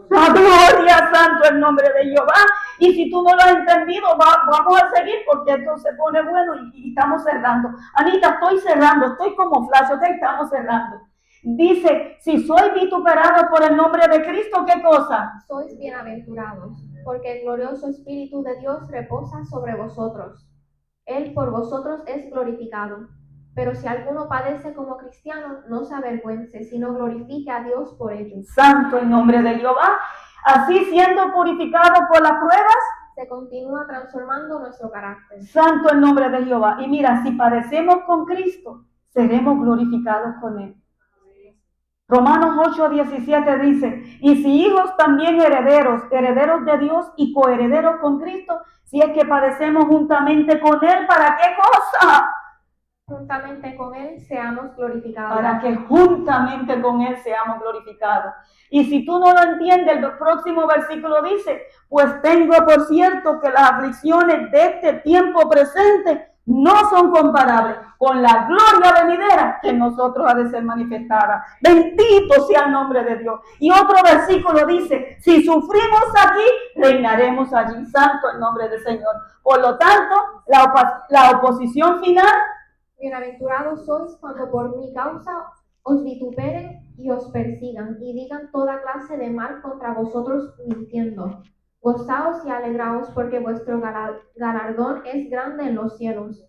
La gloria, santo el nombre de Jehová. Y si tú no lo has entendido, vamos a seguir, porque esto se pone bueno y estamos cerrando. Anita, estoy cerrando, estoy como flash, ok, estamos cerrando. Dice, si sois vituperados por el nombre de Cristo, ¿qué cosa? Sois bienaventurados, porque el glorioso Espíritu de Dios reposa sobre vosotros. Él por vosotros es glorificado. Pero si alguno padece como cristiano, no se avergüence, sino glorifique a Dios por ello. Santo el nombre de Jehová. Así, siendo purificados por las pruebas, se continúa transformando nuestro carácter. Santo el nombre de Jehová. Y mira, si padecemos con Cristo, seremos glorificados con Él. Romanos 8:17 dice, y si hijos también herederos, herederos de Dios y coherederos con Cristo, si es que padecemos juntamente con Él, ¿para qué cosa? Juntamente con Él seamos glorificados. Para que juntamente con Él seamos glorificados. Y si tú no lo entiendes, el próximo versículo dice, pues tengo por cierto que las aflicciones de este tiempo presente no son comparables con la gloria venidera que en nosotros ha de ser manifestada. Bendito sea el nombre de Dios. Y otro versículo dice, si sufrimos aquí, reinaremos allí. Santo el nombre del Señor. Por lo tanto, la oposición final. Bienaventurados sois cuando por mi causa os vituperen y os persigan y digan toda clase de mal contra vosotros mintiendo. Gozaos y alegraos porque vuestro galardón es grande en los cielos,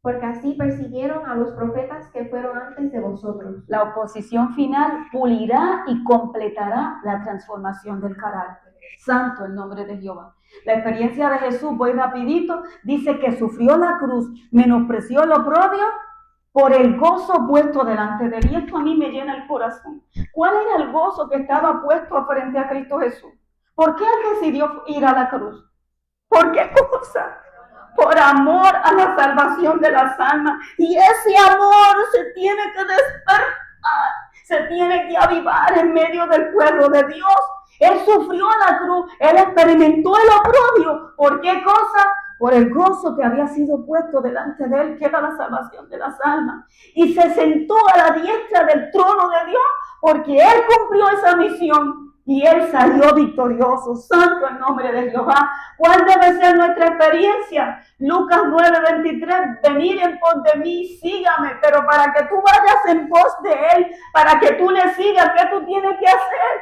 porque así persiguieron a los profetas que fueron antes de vosotros. La oposición final pulirá y completará la transformación del carácter. Santo el nombre de Jehová. La experiencia de Jesús, voy rapidito, dice que sufrió la cruz, menospreció el oprobio por el gozo puesto delante de él. Y esto a mí me llena el corazón. ¿Cuál era el gozo que estaba puesto frente a Cristo Jesús? ¿Por qué él decidió ir a la cruz? ¿Por qué cosa? Por amor a la salvación de las almas. Y ese amor se tiene que despertar, se tiene que avivar en medio del pueblo de Dios. Él sufrió la cruz, él experimentó el oprobio. ¿Por qué cosa? Por el gozo que había sido puesto delante de él, que era la salvación de las almas. Y se sentó a la diestra del trono de Dios, porque él cumplió esa misión. Y él salió victorioso. Santo el nombre de Jehová. ¿Cuál debe ser nuestra experiencia? Lucas 9:23, venid en pos de mí, sígame. Pero para que tú vayas en pos de él, para que tú le sigas, ¿qué tú tienes que hacer?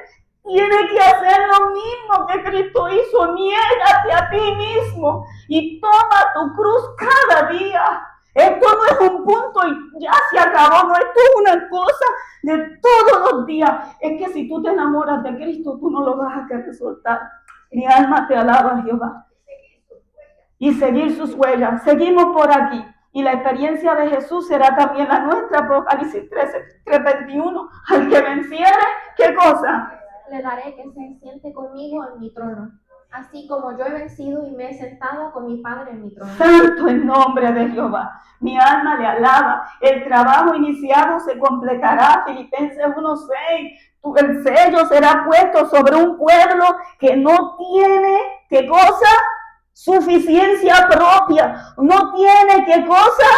Tienes que hacer lo mismo que Cristo hizo. Niégate a ti mismo y toma tu cruz cada día. Esto no es un punto y ya se acabó, no, esto es una cosa de todos los días. Es que si tú te enamoras de Cristo, tú no lo vas a querer soltar. Mi alma te alaba, Jehová. Y seguir sus huellas. Seguimos por aquí. Y la experiencia de Jesús será también la nuestra. Apocalipsis 3:21. Al que venciere, ¿qué cosa? Le daré que se siente conmigo en mi trono, así como yo he vencido y me he sentado con mi Padre en mi trono. Santo el nombre de Jehová. Mi alma le alaba. El trabajo iniciado se completará. Filipenses 1:6. El sello será puesto sobre un pueblo que no tiene, ¿qué cosa? Suficiencia propia. No tiene, ¿qué cosa?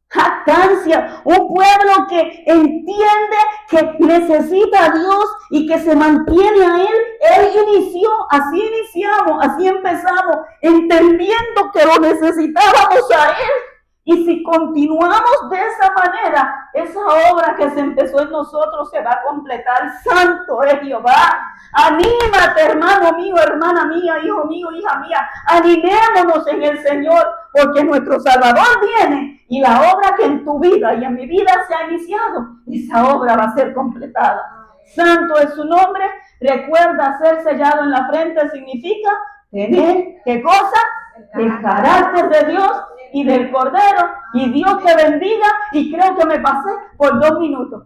Jactancia, un pueblo que entiende que necesita a Dios y que se mantiene a Él. Él inició, así iniciamos, así empezamos, entendiendo que lo necesitábamos a Él. Y si continuamos de esa manera, esa obra que se empezó en nosotros se va a completar. Santo es Jehová. Anímate, hermano mío, hermana mía, hijo mío, hija mía. Animémonos en el Señor, porque nuestro Salvador viene y la obra que en tu vida y en mi vida se ha iniciado, esa obra va a ser completada. Santo es su nombre. Recuerda, ser sellado en la frente significa tener, ¿qué cosa? El carácter de Dios y del Cordero. Y Dios te bendiga. Y creo que me pasé por 2 minutos.